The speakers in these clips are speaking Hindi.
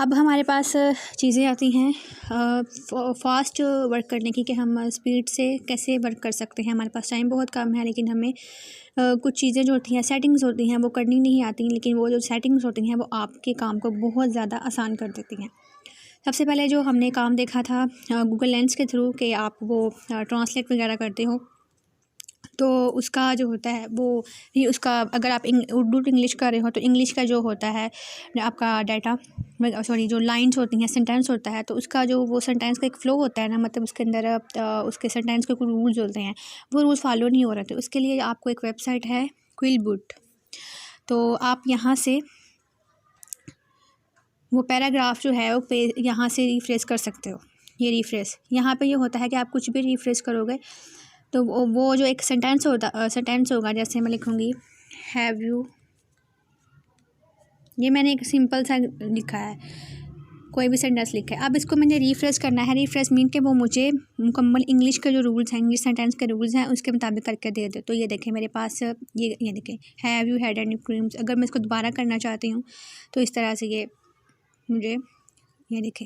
अब हमारे पास चीज़ें आती हैं फास्ट वर्क करने की, कि हम स्पीड से कैसे वर्क कर सकते हैं। हमारे पास टाइम बहुत कम है, लेकिन हमें कुछ चीज़ें जो होती हैं, सेटिंग्स होती हैं, वो करनी नहीं आती, लेकिन वो जो सेटिंग्स होती हैं वो आपके काम को बहुत ज़्यादा आसान कर देती हैं। सबसे पहले जो हमने काम देखा था गूगल लेंस के थ्रू, कि आप वो ट्रांसलेट वगैरह करते हो, तो उसका जो होता है वो ही उसका, अगर आप उर्दू टू इंग्लिश कर रहे हो तो इंग्लिश का जो होता है आपका डाटा, सॉरी, जो लाइंस होती हैं, सेंटेंस होता है, तो उसका जो वो सेंटेंस का एक फ़्लो होता है ना, मतलब उसके अंदर उसके सेंटेंस के कुछ रूल्स होते हैं, वो रूल्स फॉलो नहीं हो रहे थे। उसके लिए आपको एक वेबसाइट है क्विलबुट, तो आप यहाँ से वो पैराग्राफ जो है वो यहाँ से रिफ्रेश कर सकते हो। ये रिफ्रेश, यहाँ पे ये होता है कि आप कुछ भी रिफ्रेश करोगे तो वो जो एक सेंटेंस होगा, जैसे मैं लिखूँगी हैव यू, ये मैंने एक सिंपल सा लिखा है, कोई भी सेंटेंस लिखा है। अब इसको मैंने रिफ्रेश करना है। रिफ्रेश मीन के वो मुझे मुकम्मल इंग्लिश के जो रूल्स हैं, इंग्लिश सेंटेंस के रूल्स हैं, उसके मुताबिक करके दे दे। तो ये देखें मेरे पास ये देखें, have you had any creams. अगर मैं इसको दोबारा करना चाहती हूँ तो इस तरह से ये मुझे, ये देखें,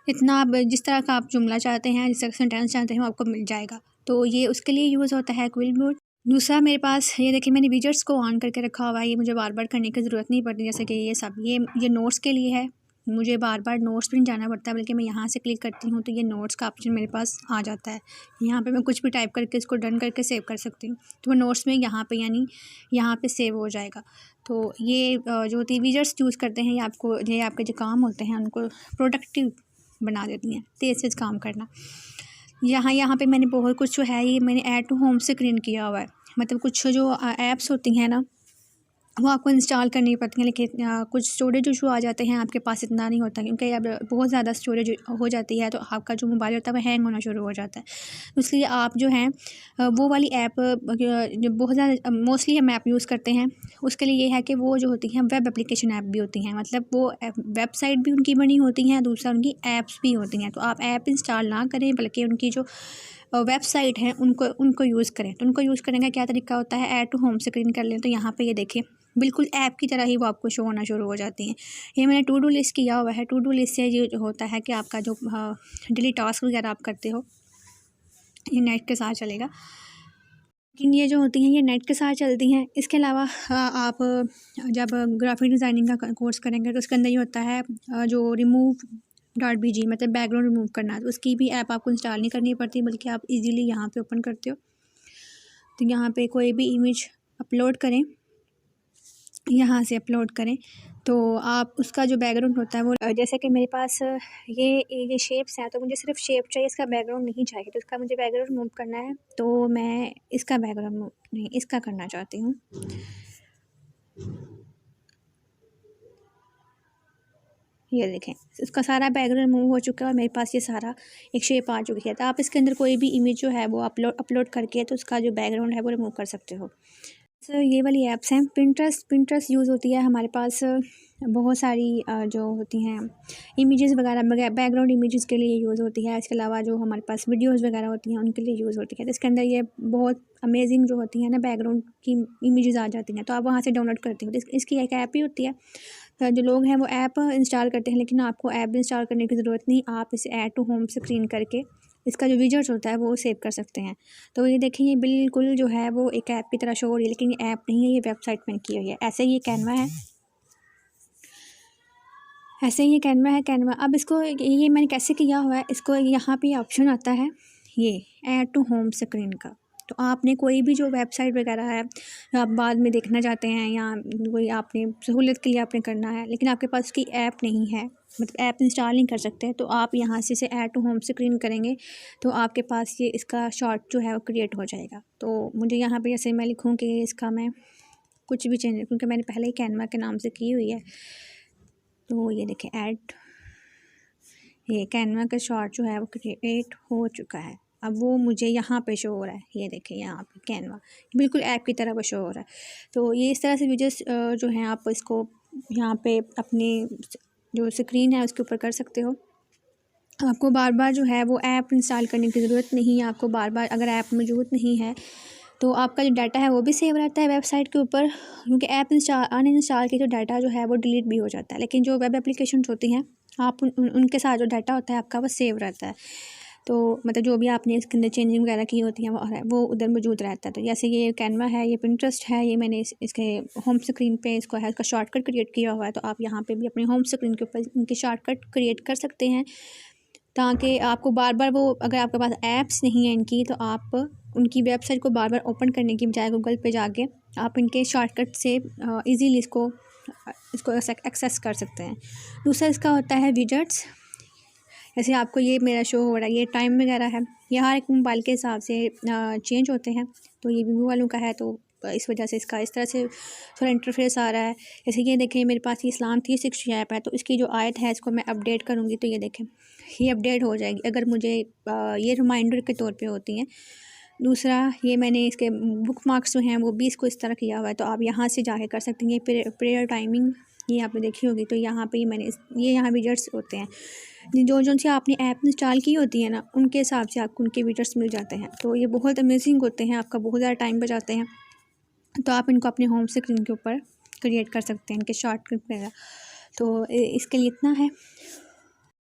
इतना आप जिस तरह का आप जुमला चाहते हैं, जिस तरह का सेंटेंस चाहते हैं, वो आपको मिल जाएगा। तो ये उसके लिए यूज़ होता है क्विलबुट। दूसरा मेरे पास ये देखिए, मैंने विजेट्स को ऑन करके रखा हुआ है, ये मुझे बार बार करने की ज़रूरत नहीं पड़ती। जैसे कि ये सब ये नोट्स के लिए है, मुझे बार बार नोट्स भी नहीं जाना पड़ता, बल्कि मैं यहाँ से क्लिक करती हूँ तो ये नोट्स का ऑप्शन मेरे पास आ जाता है। यहाँ पे मैं कुछ भी टाइप करके इसको डन करके सेव कर सकती हूँ, तो वो नोट्स में यहाँ पे, यानी यहाँ पे सेव हो जाएगा। तो ये जो होती है विजेट्स यूज़ करते हैं, ये आपके जो काम होते हैं उनको प्रोडक्टिव बना देती हैं, तेज़ तेज़ काम करना। यहाँ पे मैंने बहुत कुछ जो है, ये मैंने ऐड टू होम स्क्रीन किया हुआ है। मतलब कुछ जो ऐप्स होती हैं ना, वो आपको इंस्टॉल करनी पड़ती हैं, लेकिन कुछ स्टोरेज इशू आ जाते हैं, आपके पास इतना नहीं होता, क्योंकि अब बहुत ज़्यादा स्टोरेज हो जाती है तो आपका जो मोबाइल होता है वो हैंग होना शुरू हो जाता है। इसलिए आप जो हैं वो वाली ऐप जो बहुत ज़्यादा मोस्टली हम ऐप यूज़ करते हैं, उसके लिए ये है कि वो जो होती हैं वेब एप्लीकेशन ऐप भी होती हैं, मतलब वो वेबसाइट भी उनकी बनी होती हैं, दूसरा उनकी ऐप्स भी होती हैं। तो आप ऐप इंस्टॉल ना करें, बल्कि उनकी जो वेबसाइट है उनको यूज़ करें। तो उनको यूज़ करने का क्या तरीका होता है, ऐड टू होम स्क्रीन कर लें तो यहाँ पे ये देखें, बिल्कुल ऐप की तरह ही वो आपको शो होना शुरू हो जाती हैं। ये मैंने टू डू लिस्ट किया हुआ है। टू डू लिस्ट से ये जो होता है कि आपका जो डेली टास्क वगैरह आप करते हो, ये नेट के साथ चलेगा। लेकिन ये जो होती हैं ये नेट के साथ चलती हैं। इसके अलावा आप जब ग्राफिक डिज़ाइनिंग का कोर्स करेंगे तो उसके अंदर ये होता है जो remove.bg, मतलब बैकग्राउंड रिमूव करना, तो उसकी भी ऐप आपको इंस्टॉल नहीं करनी पड़ती, बल्कि आप इजीली यहाँ पे ओपन करते हो। तो यहाँ पे कोई भी इमेज अपलोड करें, यहाँ से अपलोड करें, तो आप उसका जो बैकग्राउंड होता है वो, जैसे कि मेरे पास ये शेप्स हैं, तो मुझे सिर्फ शेप चाहिए, इसका बैकग्राउंड नहीं चाहिए। तो इसका मुझे बैकग्राउंड मूव करना है, तो मैं इसका बैकग्राउंड मूव नहीं, इसका करना चाहती हूँ। ये देखें, इसका सारा बैकग्राउंड मूव हो चुका है और मेरे पास ये सारा एक शेप आ चुकी है। तो आप इसके अंदर कोई भी इमेज जो है वो अपलोड करके तो उसका जो बैकग्राउंड है वो रिमूव कर सकते हो। सर ये वाली ऐप्स हैं। पिंटरेस्ट यूज़ होती है हमारे पास, बहुत सारी जो होती हैं इमेजेस वगैरह बैकग्राउंड इमेजेस के लिए यूज़ होती है। इसके अलावा जो हमारे पास वीडियोस वगैरह होती हैं उनके लिए यूज़ होती है। तो इसके अंदर ये बहुत अमेजिंग जो होती है ना, बैकग्राउंड की इमेजेस आ जाती हैं, तो आप वहाँ से डाउनलोड करती हो। तो इसकी एक ऐप ही होती है। तो जो लोग हैं वो ऐप इंस्टॉल करते हैं, लेकिन आपको ऐप इंस्टॉल करने की ज़रूरत नहीं, आप इसे ऐड टू होम स्क्रीन करके इसका जो विजेट्स होता है वो सेव कर सकते हैं। तो ये देखिए, ये बिल्कुल जो है वो एक ऐप की तरह शो हो रही है, लेकिन ये ऐप नहीं है, ये वेबसाइट में की हुई है। ऐसे ही ये कैनवा है, ऐसे ही ये कैनवा है, कैनवा। अब इसको ये मैंने कैसे किया हुआ है, इसको यहाँ पे ऑप्शन आता है ये ऐड टू होम स्क्रीन का। तो आपने कोई भी जो वेबसाइट वगैरह है आप बाद में देखना चाहते हैं, या कोई आपने सहूलियत के लिए आपने करना है, लेकिन आपके पास उसकी ऐप नहीं है, मतलब ऐप इंस्टॉल नहीं कर सकते, तो आप यहाँ से इसे ऐड टू होम स्क्रीन करेंगे तो आपके पास ये इसका शॉर्ट जो है वो क्रिएट हो जाएगा। तो मुझे यहाँ पे जैसे मैं लिखूँ कि इसका मैं कुछ भी चेंज, क्योंकि मैंने पहले ही कैनवा के नाम से की हुई है, तो ये देखें ऐड, ये कैनवा का शॉर्ट जो है वो क्रिएट हो चुका है। अब वो मुझे यहाँ पे शो हो रहा है, ये देखें यहाँ पे कैनवा बिल्कुल ऐप की तरह वो शो हो रहा है। तो ये इस तरह से वीडियोस जो हैं आप इसको यहाँ पे अपनी जो स्क्रीन है उसके ऊपर कर सकते हो। आपको बार बार जो है वो ऐप इंस्टॉल करने की ज़रूरत नहीं है। आपको बार बार, अगर ऐप मौजूद नहीं है तो आपका जो डाटा है वो भी सेव रहता है वेबसाइट के ऊपर, क्योंकि ऐप अनइंस्टॉल की जो डाटा जो है वो डिलीट भी हो जाता है, लेकिन जो वेब एप्लीकेशन होती हैं आप उनके साथ जो डाटा होता है आपका वो सेव रहता है। तो मतलब जो भी आपने इसके अंदर चेंजिंग वगैरह की होती हैं वो उधर मौजूद रहता है। तो जैसे ये कैनवा है, ये पिंटरेस्ट है, ये मैंने इसके होम स्क्रीन पे इसको है, इसका शॉर्टकट क्रिएट किया हुआ है। तो आप यहाँ पे भी अपने होम स्क्रीन के ऊपर इनके शॉर्टकट क्रिएट कर सकते हैं, ताकि आपको बार बार वो, अगर आपके पास ऐप्स नहीं है इनकी, तो आप उनकी वेबसाइट को बार बार ओपन करने की बजाय गूगल पे जाके आप इनके शॉर्टकट से इजीली इसको एक्सेस कर सकते हैं। दूसरा इसका होता है विजेट्स। जैसे आपको ये मेरा शो हो रहा है, ये टाइम वगैरह है, ये हर एक मोबाइल के हिसाब से चेंज होते हैं। तो ये वीवो वालों का है, तो इस वजह से इसका इस तरह से थोड़ा इंटरफेस आ रहा है। जैसे ये देखें मेरे पास ये इस्लाम 360 ऐप है, तो इसकी जो आयत है इसको मैं अपडेट करूँगी तो ये देखें ये अपडेट हो जाएगी, अगर मुझे ये रिमाइंडर के तौर पे होती हैं। दूसरा ये मैंने इसके बुक मार्क्स जो हैं वो भी इसको इस तरह किया हुआ है, तो आप यहाँ से जाके कर सकते हैं। ये प्रेयर टाइमिंग ये आपने देखी होगी, तो यहाँ पे मैंने ये यहाँ विजेट्स होते हैं, जो सी आपने ऐप इंस्टॉल की होती है ना, उनके हिसाब से आपको उनके विजेट्स मिल जाते हैं। तो ये बहुत अमेजिंग होते हैं, आपका बहुत ज़्यादा टाइम बचाते हैं। तो आप इनको अपने होम स्क्रीन के ऊपर क्रिएट कर सकते हैं, इनके शॉर्टकट वगैरह। तो इसके लिए इतना है।